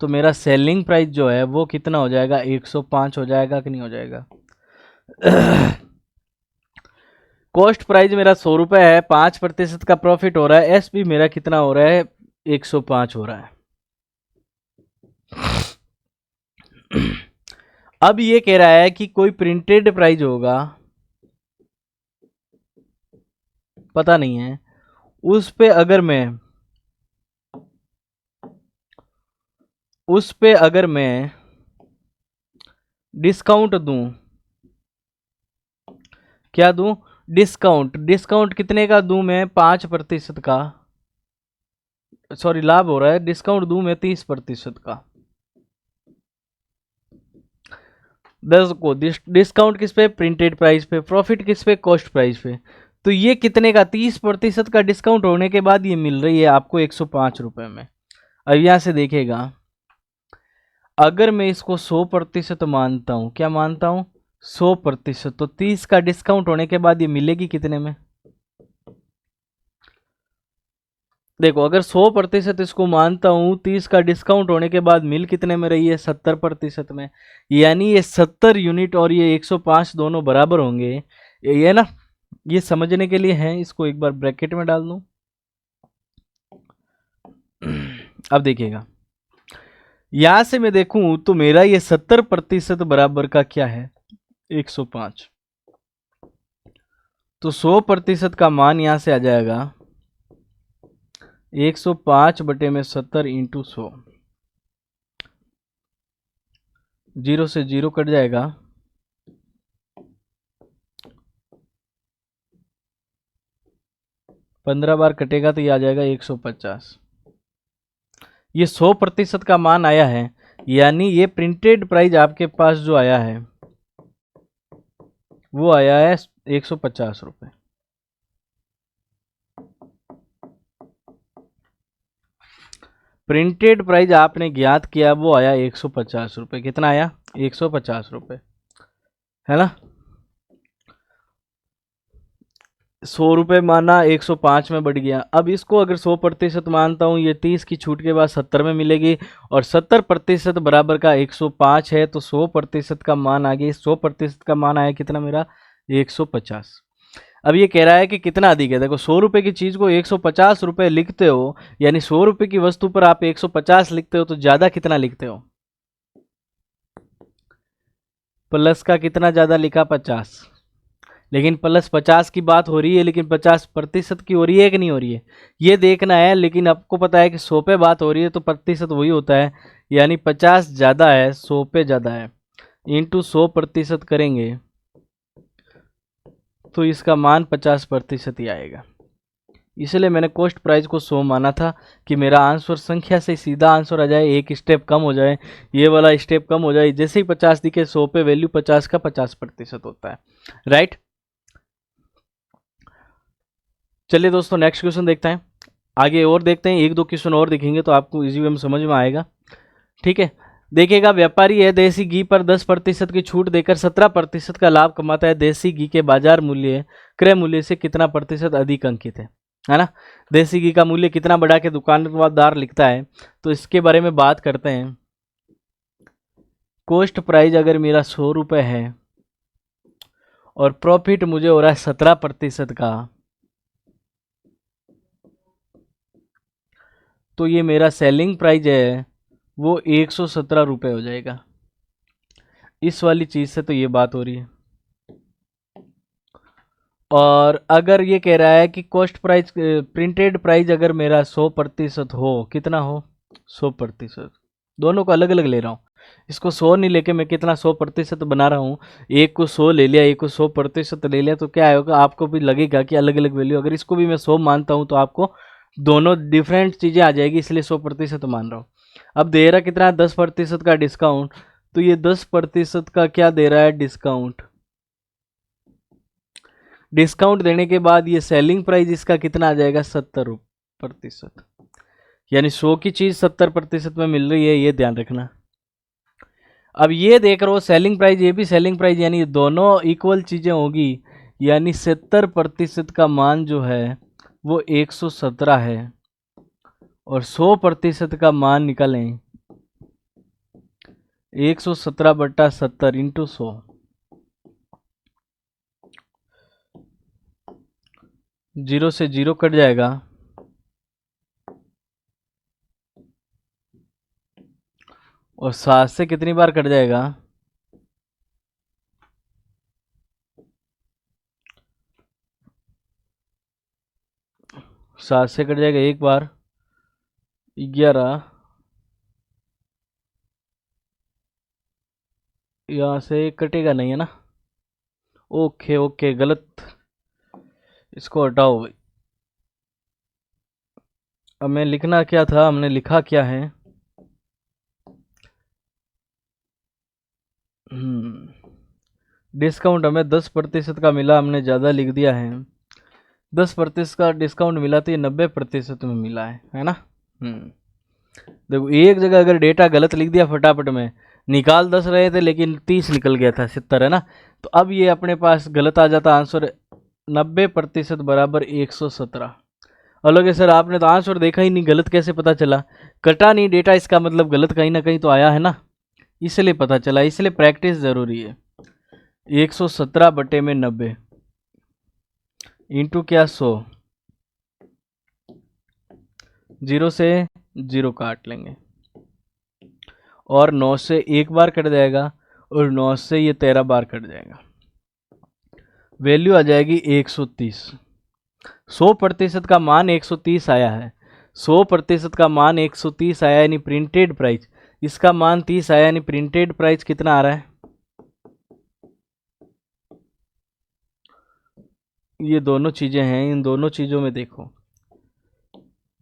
तो मेरा सेलिंग प्राइस जो है वो कितना हो जाएगा, 105 हो जाएगा कि नहीं हो जाएगा। कॉस्ट प्राइस मेरा 100 रुपये है, 5% का प्रॉफिट हो रहा है, एस भी मेरा कितना हो रहा है, 105 हो रहा है। अब ये कह रहा है कि कोई प्रिंटेड प्राइस होगा, पता नहीं है, उस पे अगर मैं डिस्काउंट दूं, क्या दूं, डिस्काउंट कितने का दूं मैं, 5% का, सॉरी लाभ हो रहा है, डिस्काउंट दूं मैं 30% का। 10 को डिस्काउंट किस पे, प्रिंटेड प्राइस पे, प्रॉफिट किस पे, कॉस्ट प्राइस पे। तो ये कितने का, 30% का डिस्काउंट होने के बाद ये मिल रही है आपको 105 रुपये में। अब यहाँ से देखेगा, अगर मैं इसको 100% मानता हूँ, क्या मानता हूँ, 100%, तो 30 का डिस्काउंट होने के बाद ये मिलेगी कितने में। देखो अगर 100% इसको मानता हूँ, 30 का डिस्काउंट होने के बाद मिल कितने में रही है, 70% में, यानी ये 70 यूनिट और ये 105 दोनों बराबर होंगे। ये ना, ये समझने के लिए है, इसको एक बार ब्रैकेट में डाल दूं। अब देखिएगा, यहां से मैं देखूं तो मेरा ये 70% बराबर का क्या है, 105, तो 100% का मान यहां से आ जाएगा 105 बटे में 70 इंटू 100, 0 से 0 कट जाएगा, 15 बार कटेगा तो ये आ जाएगा 150। ये 100% का मान आया है, यानी ये प्रिंटेड प्राइस आपके पास जो आया है वो आया है 150 रुपये। प्रिंटेड प्राइस आपने ज्ञात किया वो आया 150 रुपये। कितना आया, 150 रुपये, है ना। 100 रुपये माना, 105 में बढ़ गया। अब इसको अगर 100% मानता हूँ, ये 30 की छूट के बाद 70 में मिलेगी, और 70% बराबर का 105 है, तो 100% का मान आ गया, 100% का मान आया कितना मेरा, 150। अब ये कह रहा है कि कितना अधिक है, देखो 100 रुपये की चीज़ को 150 रुपये लिखते हो, यानी 100 रुपये की वस्तु पर आप 150 लिखते हो, तो ज़्यादा कितना लिखते हो, प्लस का कितना ज़्यादा लिखा, 50। लेकिन प्लस 50 की बात हो रही है, लेकिन 50% की हो रही है कि नहीं हो रही है, ये देखना है। लेकिन आपको पता है कि 100 पे बात हो रही है तो प्रतिशत वही होता है, यानी 50 ज़्यादा है, 100 पे ज़्यादा है, इंटू 100% करेंगे तो इसका मान 50% ही आएगा। इसलिए मैंने कॉस्ट प्राइस को 100 माना था कि मेरा आंसर संख्या से सीधा आंसर आ जाए, एक स्टेप कम हो जाए, ये वाला स्टेप कम हो जाए। जैसे ही 50 दिखे, 100 पे वैल्यू 50 का 50% होता है। राइट, चलिए दोस्तों नेक्स्ट क्वेश्चन देखते हैं, आगे और देखते हैं, एक दो क्वेश्चन और देखेंगे तो आपको इजी वे में समझ में आएगा। ठीक है, देखिएगा, व्यापारी है, देसी घी पर 10% की छूट देकर 17% का लाभ कमाता है। देसी घी के बाजार मूल्य क्रय मूल्य से कितना प्रतिशत अधिक अंकित है। है ना। देसी घी का मूल्य कितना बढ़ा के दुकानदार लिखता है, तो इसके बारे में बात करते हैं। कॉस्ट प्राइस अगर मेरा 100 रुपये है और प्रॉफिट मुझे हो रहा है 17% का, तो ये मेरा सेलिंग प्राइस है वो 117 रुपये हो जाएगा। इस वाली चीज़ से तो ये बात हो रही है। और अगर ये कह रहा है कि कॉस्ट प्राइस प्रिंटेड प्राइस अगर मेरा 100% हो, कितना हो 100%, दोनों को अलग अलग ले रहा हूँ। इसको 100 नहीं लेके मैं कितना 100% बना रहा हूँ, एक को 100 ले लिया, एक को 100% ले लिया, तो क्या होगा आपको भी लगेगा कि अलग अलग वैल्यू। अगर इसको भी मैं 100 मानता हूँ तो आपको दोनों डिफरेंट चीज़ें आ जाएगी, इसलिए 100% मान रहा हूँ। अब दे रहा कितना 10% का डिस्काउंट, तो ये 10% का क्या दे रहा है डिस्काउंट। डिस्काउंट देने के बाद ये सेलिंग प्राइस इसका कितना आ जाएगा 70%। यानी 100 की चीज़ 70% में मिल रही है, ये ध्यान रखना। अब ये देख रहे हो सेलिंग प्राइस, ये भी सेलिंग प्राइस, यानी दोनों इक्वल चीज़ें होगी। यानी 70% का मान जो है वो 117 है और 100% का मान निकालें 117/70 इंटू 100। 0 से 0 कट जाएगा और 7 से कितनी बार कट जाएगा 7 से कट जाएगा एक बार, 11, यहाँ से कटेगा नहीं है ना। ओके ओके, गलत, इसको हटाओ भाई। अब मैं लिखना क्या था, हमने लिखा क्या है, डिस्काउंट हमें 10% का मिला, हमने ज़्यादा लिख दिया है। 10% का डिस्काउंट मिला तो ये 90% में मिला है ना। देखो एक जगह अगर डेटा गलत लिख दिया फटाफट में, निकाल 10 रहे थे लेकिन 30 निकल गया था 70, है ना। तो अब ये अपने पास गलत आ जाता आंसर, 90% बराबर 117। अलग है सर, आपने तो आंसर देखा ही नहीं, गलत कैसे पता चला। कटा नहीं डेटा, इसका मतलब गलत कहीं ना कहीं तो आया है ना, इसलिए पता चला। इसलिए प्रैक्टिस ज़रूरी है। 117/90 इंटू क्या 100, 0 से 0 काट लेंगे और 9 से एक बार कट जाएगा और 9 से ये 13 बार कट जाएगा। वैल्यू आ जाएगी 130। 100% का मान 130 आया है, 100% का मान 130 आया, यानी प्रिंटेड प्राइस इसका मान 30 आया, यानी प्रिंटेड प्राइस कितना आ रहा है। ये दोनों चीज़ें हैं, इन दोनों चीज़ों में देखो,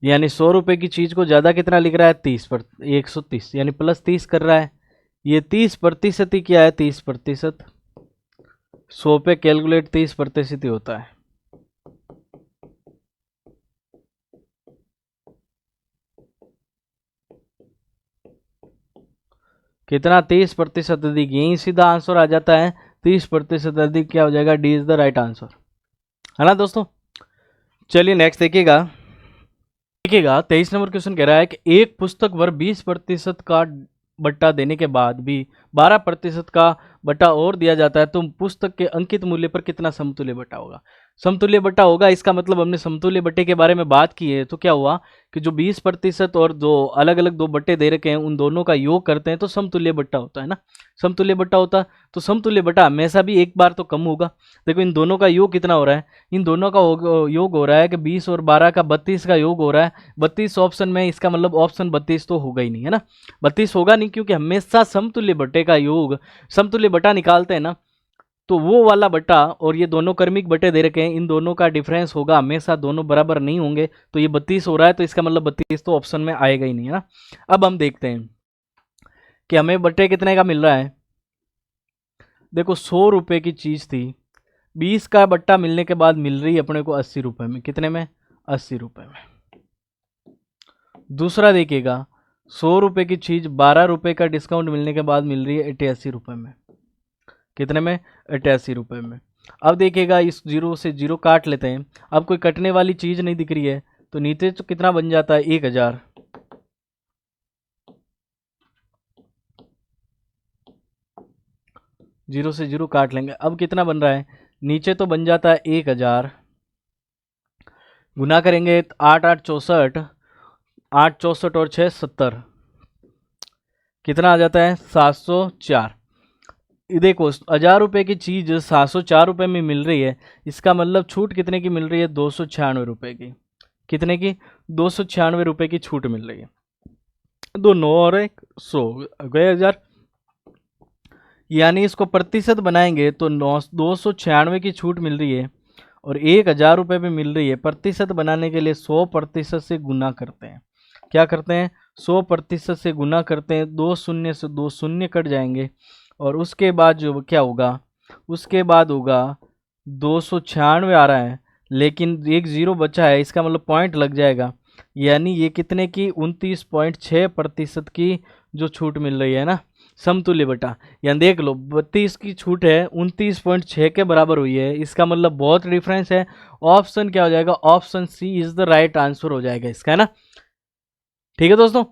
यानी 100 रुपये की चीज़ को ज़्यादा कितना लिख रहा है 130, यानी +30 कर रहा है। ये 30% ही क्या है 30%, 100 पे कैलकुलेट 30% ही होता है। कितना 30% अधिक, यही सीधा आंसर आ जाता है। 30% अधिक क्या हो जाएगा, D is the right answer, है ना दोस्तों। चलिए नेक्स्ट देखिएगा। 23 नंबर क्वेश्चन कह रहा है कि एक पुस्तक पर 20% का बट्टा देने के बाद भी 12% का बट्टा और दिया जाता है, तो पुस्तक के अंकित मूल्य पर कितना समतुल्य बट्टा होगा। समतुल्य बट्टा होगा, इसका मतलब हमने समतुल्य बट्टे के बारे में बात की है। तो क्या हुआ कि जो 20% और जो अलग अलग दो बट्टे दे रखे हैं उन दोनों का योग करते हैं तो समतुल्य बट्टा होता है ना। समतुल्य बट्टा होता, तो समतुल्य बट्टा हमेशा भी एक बार तो कम होगा। देखो इन दोनों का योग कितना हो रहा है, इन दोनों का योग हो रहा है कि 20 और 12 का 32 का योग हो रहा है। 32 ऑप्शन में, इसका मतलब ऑप्शन 32 तो होगा ही नहीं, है ना। 32 होगा नहीं, क्योंकि हमेशा समतुल्य बट्टे का योग, समतुल्य बट्टा निकालते हैं ना, तो वो वाला बट्टा और ये दोनों क्रमिक बट्टे दे रखे हैं, इन दोनों का डिफरेंस होगा, हमेशा दोनों बराबर नहीं होंगे। तो ये 32 हो रहा है, तो इसका मतलब 32 तो ऑप्शन में आएगा ही नहीं, है ना। अब हम देखते हैं कि हमें बट्टे कितने का मिल रहा है। देखो 100 रुपये की चीज़ थी, 20 का बट्टा मिलने के बाद मिल रही है अपने को 80 रुपये में। कितने में, 80 रुपये में। दूसरा देखिएगा, 100 रुपये की चीज़ 12 रुपये का डिस्काउंट मिलने के बाद मिल रही है 88 रुपये में। कितने में, 88 रुपये में। अब देखिएगा इस जीरो से जीरो काट लेते हैं। अब कोई कटने वाली चीज़ नहीं दिख रही है, तो नीचे तो कितना बन जाता है 1000। जीरो से जीरो काट लेंगे, अब कितना बन रहा है, नीचे तो बन जाता है 1000, गुना करेंगे 8 8 64, 8 64 और 6 70, कितना आ जाता है 704। ये देखो 1000 रुपये की चीज़ 704 रुपये में मिल रही है, इसका मतलब छूट कितने की मिल रही है, 296 रुपये की। कितने की, 296 रुपये की छूट मिल रही है। दो 9 और 1 100 गए 1000, यानी इसको प्रतिशत बनाएंगे तो 296 की छूट मिल रही है और 1000 रुपये में मिल रही है। प्रतिशत बनाने के लिए 100% से गुना करते हैं। क्या करते हैं, 100% से गुना करते हैं, 2 शून्य से 2 शून्य कट जाएंगे और उसके बाद जो क्या होगा, उसके बाद होगा 296 आ रहा है, लेकिन एक जीरो बचा है, इसका मतलब पॉइंट लग जाएगा, यानी ये कितने की 29.6% की जो छूट मिल रही है ना, समतुल्य बटा, यानी देख लो 32 की छूट है, 29.6 के बराबर हुई है, इसका मतलब बहुत डिफरेंस है। ऑप्शन क्या हो जाएगा, option C is the right answer हो जाएगा इसका, है ना। ठीक है दोस्तों,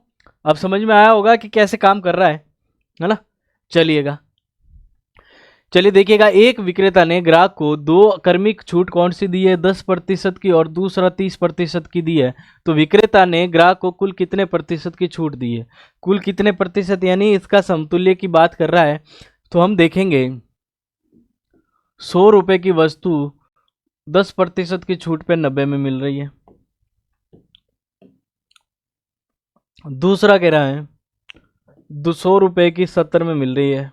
अब समझ में आया होगा कि कैसे काम कर रहा है ना। चलिए देखिएगा, एक विक्रेता ने ग्राहक को 2 क्रमिक छूट कौन सी दी है, 10% की और दूसरा 30% की दी है। तो विक्रेता ने ग्राहक को कुल कितने प्रतिशत की छूट दी है, कुल कितने प्रतिशत, यानी इसका समतुल्य की बात कर रहा है। तो हम देखेंगे 100 रुपये की वस्तु 10% की छूट पे 90 में मिल रही है। दूसरा कह रहा है 200 रुपये की 70 में मिल रही है।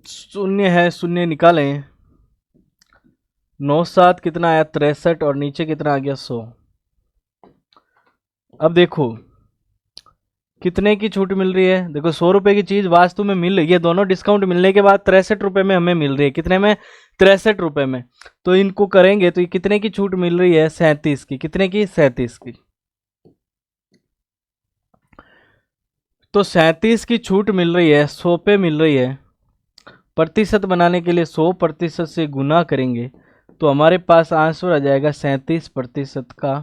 शून्य है, शून्य निकालें, 9 7 कितना आया 63 और नीचे कितना आ गया 100। अब देखो कितने की छूट मिल रही है, देखो 100 रुपये की चीज वास्तव में मिल रही है, दोनों डिस्काउंट मिलने के बाद 63 रुपये में हमें मिल रही है, कितने में 63 रुपये में। तो इनको करेंगे तो ये कितने की छूट मिल रही है, 37 की, कितने की 37 की। तो 37 की छूट मिल रही है, 100 पे मिल रही है। प्रतिशत बनाने के लिए 100% से गुना करेंगे तो हमारे पास आंसर आ जाएगा 37% का।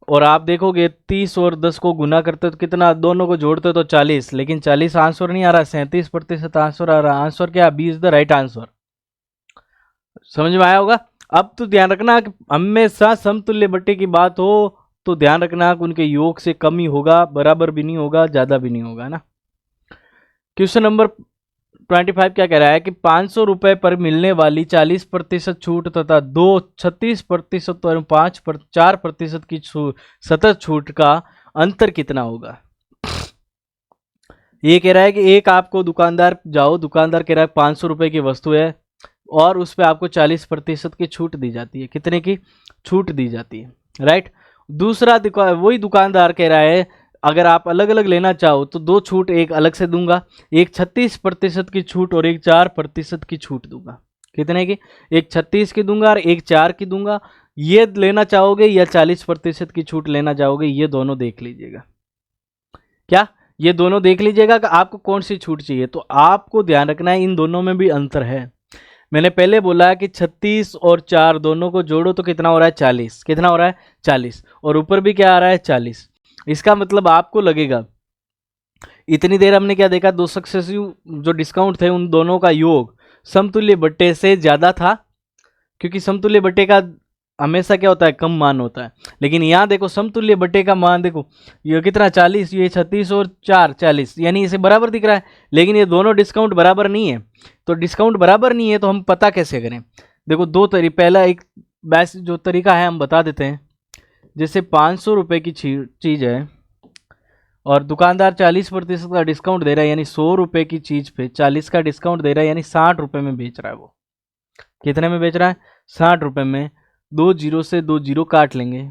और आप देखोगे 30 और 10 को गुना करते तो कितना, दोनों को जोड़ते तो 40, लेकिन 40 आंसर नहीं आ रहा, 37% आंसर आ रहा। आंसर क्या, B is the right answer. समझ में आया होगा। अब तो ध्यान रखना कि हमेशा समतुल्य बट्टे की बात हो तो ध्यान रखना कि उनके योग से कम ही होगा, बराबर भी नहीं होगा, ज्यादा भी नहीं होगा ना। क्वेश्चन नंबर 25 क्या कह रहा है कि 500 रुपए पर मिलने वाली 40% छूट तथा 36% और 4% की सतत छूट का अंतर कितना होगा। ये कह रहा है कि एक आपको दुकानदार जाओ, दुकानदार कह रहा है 500 रुपए की वस्तु है और उस पर आपको 40% की छूट दी जाती है, कितने की छूट दी जाती है, राइट। दूसरा वही दुकानदार कह रहा है अगर आप अलग अलग लेना चाहो तो 2 छूट एक अलग से दूंगा, एक 36% की छूट और एक 4% की छूट दूंगा। कितने की, एक 36 की दूंगा और एक 4 की दूंगा। ये लेना चाहोगे या 40% की छूट लेना चाहोगे, ये दोनों देख लीजिएगा। क्या, ये दोनों देख लीजिएगा कि आपको कौन सी छूट चाहिए। तो आपको ध्यान रखना है इन दोनों में भी अंतर है। मैंने पहले बोला कि 36 और 4 दोनों को जोड़ो तो कितना हो रहा है 40, कितना हो रहा है 40, और ऊपर भी क्या आ रहा है 40। इसका मतलब आपको लगेगा इतनी देर हमने क्या देखा, 2 सक्सेसिव जो डिस्काउंट थे उन दोनों का योग समतुल्य बट्टे से ज्यादा था, क्योंकि समतुल्य बट्टे का हमेशा क्या होता है, कम मान होता है। लेकिन यहाँ देखो समतुल्य बट्टे का मान देखो, ये कितना 40, ये 36 और 4 40, यानी इसे बराबर दिख रहा है। लेकिन ये दोनों डिस्काउंट बराबर नहीं है, तो डिस्काउंट बराबर नहीं है तो हम पता कैसे करें। देखो दो तरीके, पहला एक बेस्ट जो तरीका है हम बता देते हैं। जैसे 500 रुपये की चीज़ है और दुकानदार 40% का डिस्काउंट दे रहा है, यानी 100 रुपये की चीज़ पे 40 का डिस्काउंट दे रहा है, यानी 60 रुपये में बेच रहा है। वो कितने में बेच रहा है, 60 रुपये में। 2 जीरो से 2 जीरो काट लेंगे,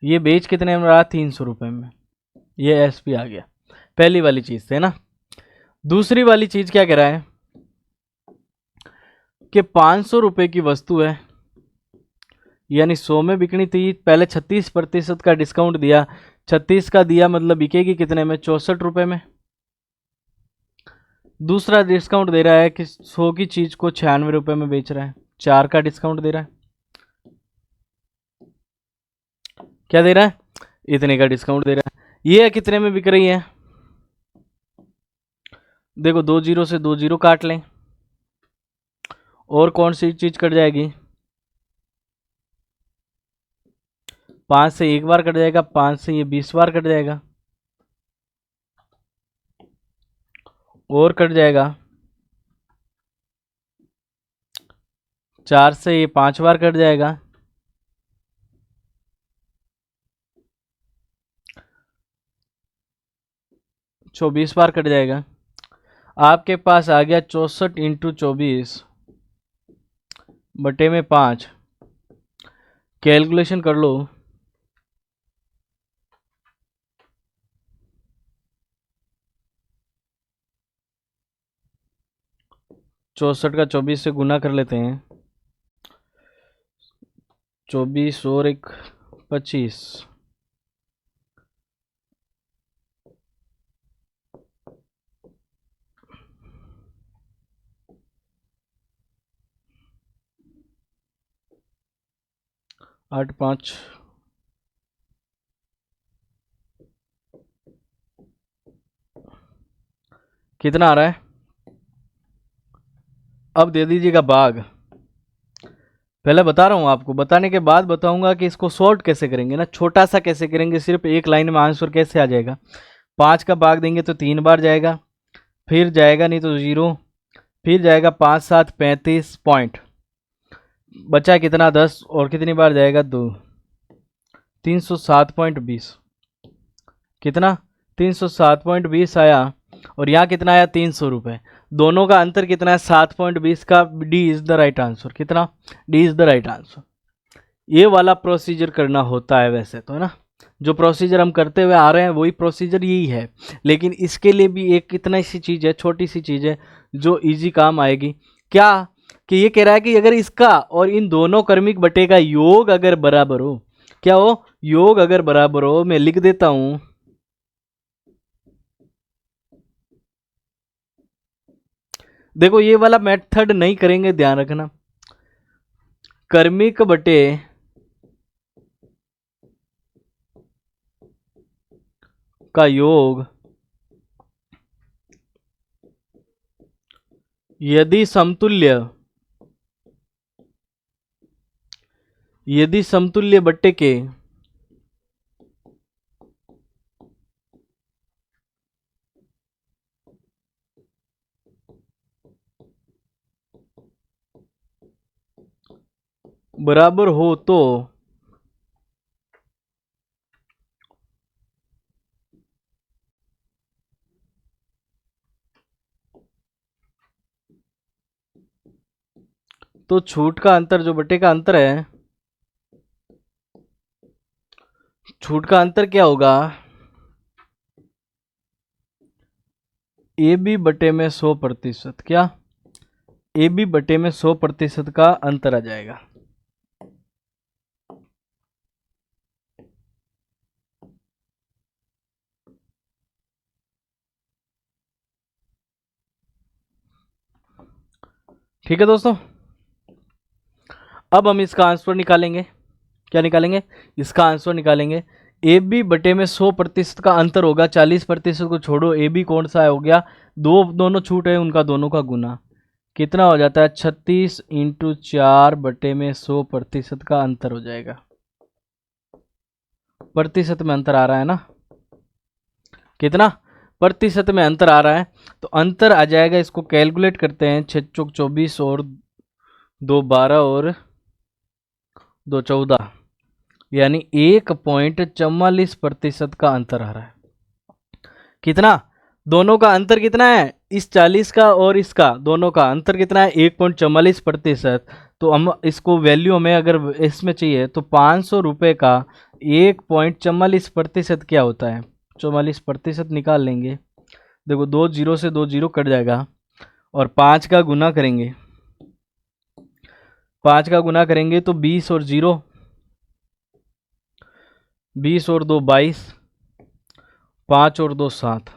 ये बेच कितने में रहा, 300 रुपये में। ये एसपी आ गया, पहली वाली चीज़ से ना। दूसरी वाली चीज़ क्या कह रहा है कि 500 रुपये की वस्तु है, यानी 100 में बिकनी थी, पहले 36% का डिस्काउंट दिया, 36 का दिया मतलब बिकेगी कितने में? 64 रुपये में। दूसरा डिस्काउंट दे रहा है कि 100 की चीज़ को 96 रुपये में बेच रहा है, 4 का डिस्काउंट दे रहा है। क्या दे रहा है? इतने का डिस्काउंट दे रहा है। ये कितने में बिक रही है? देखो 2 जीरो से 2 जीरो काट लें, और कौन सी चीज़ कट जाएगी? 5 से एक बार कट जाएगा, 5 से ये 20 बार कट जाएगा, और कट जाएगा 4 से ये 5 बार कट जाएगा, 24 बार कट जाएगा। आपके पास आ गया 64 इंटू 24 बटे में 5। कैलकुलेशन कर लो। 64 का 24 से गुना कर लेते हैं। 24 और एक 25, आठ 5 कितना आ रहा है? अब दे दीजिएगा भाग। पहले बता रहा हूँ आपको, बताने के बाद बताऊंगा कि इसको सॉर्ट कैसे करेंगे ना, छोटा सा कैसे करेंगे, सिर्फ एक लाइन में आंसर कैसे आ जाएगा। 5 का भाग देंगे तो 3 बार जाएगा, फिर जाएगा नहीं तो 0, फिर जाएगा 5 7 35 पॉइंट, बचा कितना 10, और कितनी बार जाएगा 2, 307.20। कितना? 307.20 आया, और यहाँ कितना आया? 300 रुपये। दोनों का अंतर कितना है? 7.20 का। D is the right answer. कितना? D is the right answer. ये वाला प्रोसीजर करना होता है वैसे तो, है ना, जो प्रोसीजर हम करते हुए आ रहे हैं वही प्रोसीजर यही है, लेकिन इसके लिए भी एक कितना सी चीज़ है, छोटी सी चीज़ है जो इजी काम आएगी। क्या? कि ये कह रहा है कि अगर इसका और इन दोनों क्रमिक बटे का योग अगर बराबर हो, क्या हो? योग अगर बराबर हो, मैं लिख देता हूं, देखो ये वाला मेथड नहीं करेंगे, ध्यान रखना। क्रमिक बटे का योग यदि समतुल्य बट्टे के बराबर हो तो छूट का अंतर, जो बटे का अंतर है, छूट का अंतर क्या होगा? ए बी बटे में 100%। क्या? ए बी बटे में 100% का अंतर आ जाएगा। ठीक है दोस्तों, अब हम इसका आंसर निकालेंगे। क्या निकालेंगे? इसका आंसर निकालेंगे। ए बी बटे में 100% का अंतर होगा, 40% को छोड़ो, ए बी कौन सा है? हो गया दोनों छूट है उनका, दोनों का गुना। कितना हो जाता है? 36 इंटू 4 बटे में 100% का अंतर हो जाएगा। प्रतिशत में अंतर आ रहा है ना, कितना प्रतिशत में अंतर आ रहा है, तो अंतर आ जाएगा। इसको कैलकुलेट करते हैं, 6 चौक 24 और 2 12 और 2 14, यानी 1.44% का अंतर आ रहा है। कितना? दोनों का अंतर कितना है? इस 40 का और इसका दोनों का अंतर कितना है? 1.44%। तो हम इसको वैल्यू हमें अगर इसमें चाहिए तो 500 रुपये का 1.44% क्या होता है? 44% निकाल लेंगे। देखो 2 जीरो से 2 जीरो कट जाएगा, और 5 का गुना करेंगे, 5 का गुना करेंगे तो 20 और 0, 20 और 2 22, 5 और 2 7,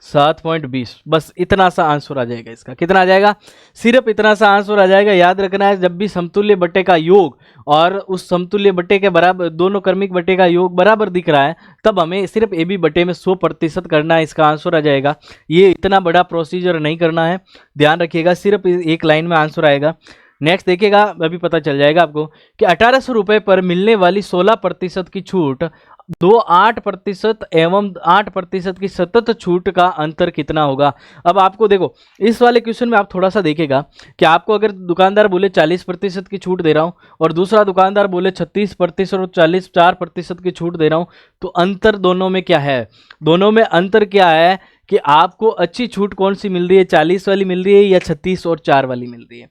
7.20, बस इतना सा आंसर आ जाएगा इसका। कितना आ जाएगा? सिर्फ इतना सा आंसर आ जाएगा। याद रखना है, जब भी समतुल्य बट्टे का योग और उस समतुल्य बट्टे के बराबर, दोनों क्रमिक बट्टे का योग बराबर दिख रहा है, तब हमें सिर्फ ए बी बट्टे में 100% करना है, इसका आंसर आ जाएगा। ये इतना बड़ा प्रोसीजर नहीं करना है, ध्यान रखिएगा, सिर्फ एक लाइन में आंसर आएगा। नेक्स्ट देखिएगा, अभी पता चल जाएगा आपको कि 1800 रुपये पर मिलने वाली 16% की छूट 8% एवं 8% की सतत छूट का अंतर कितना होगा। अब आपको देखो, इस वाले क्वेश्चन में आप थोड़ा सा देखेगा कि आपको अगर दुकानदार बोले 40% की छूट दे रहा हूं और दूसरा दुकानदार बोले 36% और 4% की छूट दे रहा हूं, तो अंतर दोनों में क्या है? दोनों में अंतर क्या है कि आपको अच्छी छूट कौन सी मिल रही है, 40 वाली मिल रही है या 36 और 4 वाली मिल रही है।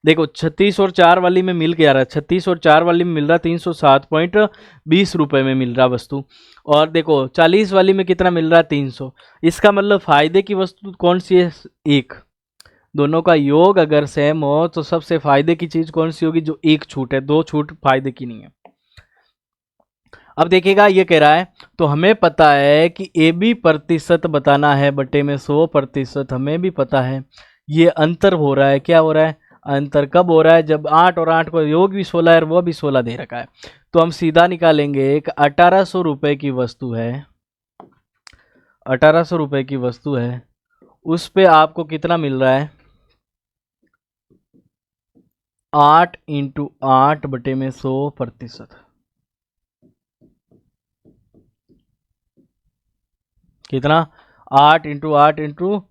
देखो 36 और 4 वाली में मिल क्या रहा है, 36 और 4 वाली में मिल रहा है 307.20 रुपये में मिल रहा वस्तु, और देखो 40 वाली में कितना मिल रहा है, 300। इसका मतलब फायदे की वस्तु कौन सी है? एक। दोनों का योग अगर सेम हो तो सबसे फायदे की चीज कौन सी होगी? जो एक छूट है, दो छूट फायदे की नहीं है। अब देखिएगा, ये कह रहा है, तो हमें पता है कि ए बी प्रतिशत बताना है बटे में 100%, हमें भी पता है ये अंतर हो रहा है। क्या हो रहा है? अंतर कब हो रहा है? जब 8 और 8 को योग भी 16 है और वो भी 16 दे रखा है। तो हम सीधा निकालेंगे, एक 1800 रुपये की वस्तु है, 1800 रुपये की वस्तु है, उस पे आपको कितना मिल रहा है? 8 × 8 बटे में 100%। कितना? 8 × 8 ×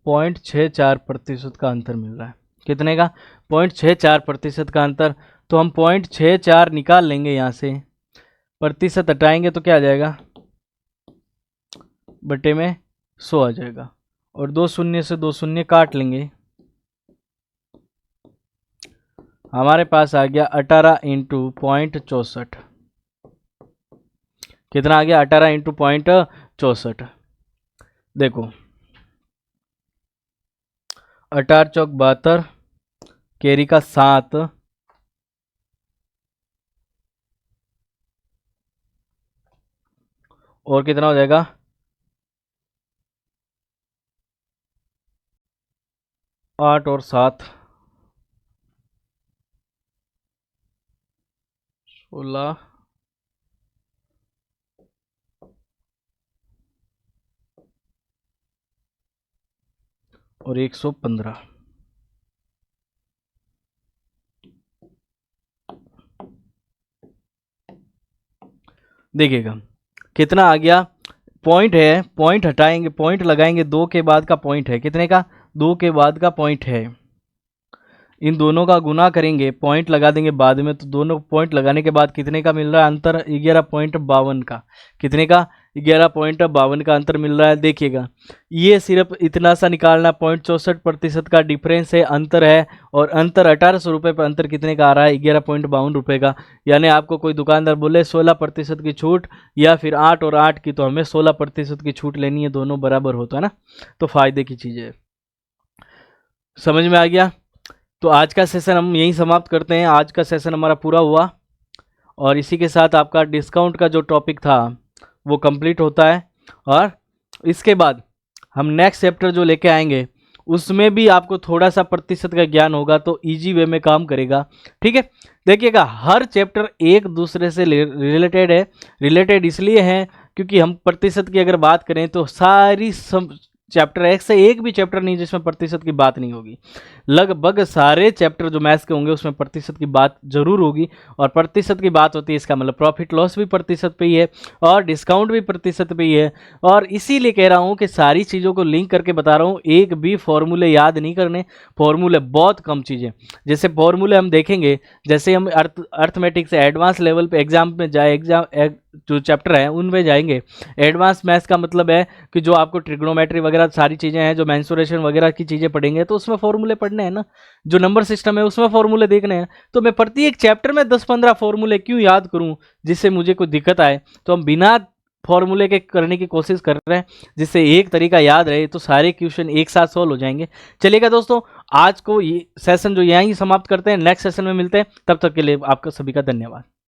0.64% का अंतर मिल रहा है। कितने का? 0.64% का अंतर। तो हम 0.64 निकाल लेंगे, यहाँ से प्रतिशत हटाएंगे तो क्या आ जाएगा? बटे में 100 आ जाएगा, और 2 शून्य से 2 शून्य काट लेंगे, हमारे पास आ गया 18 × 0.64। कितना आ गया? 18 × 0.64। देखो 18 चौक 72, कैरी का 7, और कितना हो जाएगा? 8 और 7 16, और 115। देखिएगा कितना आ गया? पॉइंट है, पॉइंट हटाएंगे, पॉइंट लगाएंगे, 2 के बाद का पॉइंट है। कितने का? 2 के बाद का पॉइंट है। इन दोनों का गुना करेंगे, पॉइंट लगा देंगे बाद में, तो दोनों पॉइंट लगाने के बाद कितने का मिल रहा है अंतर? 11.52 का। कितने का? 11.52 का अंतर मिल रहा है। देखिएगा, ये सिर्फ इतना सा निकालना, 0.64% का डिफरेंस है, अंतर है, और अंतर 1800 रुपये पर अंतर कितने का आ रहा है? 11.52 रुपये का। यानी आपको कोई दुकानदार बोले 16% की छूट या फिर 8 और 8 की, तो हमें 16% की छूट लेनी है, दोनों बराबर होता है ना, तो फायदे की चीज़ है। समझ में आ गया? तो आज का सेशन हम यहीं समाप्त करते हैं। आज का सेशन हमारा पूरा हुआ, और इसी के साथ आपका डिस्काउंट का जो टॉपिक था वो कंप्लीट होता है, और इसके बाद हम नेक्स्ट चैप्टर जो लेके आएंगे उसमें भी आपको थोड़ा सा प्रतिशत का ज्ञान होगा, तो इजी वे में काम करेगा। ठीक है, देखिएगा हर चैप्टर एक दूसरे से रिलेटेड है। रिलेटेड इसलिए है क्योंकि हम प्रतिशत की अगर बात करें तो सारी चैप्टर, एक से एक भी चैप्टर नहीं जिसमें प्रतिशत की बात नहीं होगी। लगभग सारे चैप्टर जो मैथ्स के होंगे उसमें प्रतिशत की बात जरूर होगी, और प्रतिशत की बात होती है इसका मतलब प्रॉफिट लॉस भी प्रतिशत पे ही है और डिस्काउंट भी प्रतिशत पे ही है। और इसीलिए कह रहा हूँ कि सारी चीज़ों को लिंक करके बता रहा हूँ, एक भी फॉर्मूले याद नहीं करने। फॉर्मूले बहुत कम चीज़ें, जैसे फॉर्मूले हम देखेंगे, जैसे हम अर्थमेटिक से एडवांस लेवल पे एग्जाम में जाए, जो चैप्टर है उनमें जाएंगे। एडवांस मैथ्स का मतलब है कि जो आपको ट्रिग्नोमेट्री वगैरह सारी चीज़ें हैं, जो मेंसुरेशन वगैरह की चीज़ें पढ़ेंगे, तो उसमें फॉर्मूले पढ़ने हैं ना, जो नंबर सिस्टम है उसमें फॉर्मूले देखने हैं। तो मैं प्रत्येक चैप्टर में 10-15 फॉर्मूले क्यों याद करूं जिससे मुझे कोई दिक्कत आए। तो हम बिना फॉर्मूले के करने की कोशिश कर रहे हैं, जिससे एक तरीका याद रहे, तो सारे क्वेश्चन एक साथ सॉल्व हो जाएंगे। चलिएगा दोस्तों, आज को ये सेशन जो यहाँ ही समाप्त करते हैं, नेक्स्ट सेशन में मिलते हैं, तब तक के लिए आपका सभी का धन्यवाद।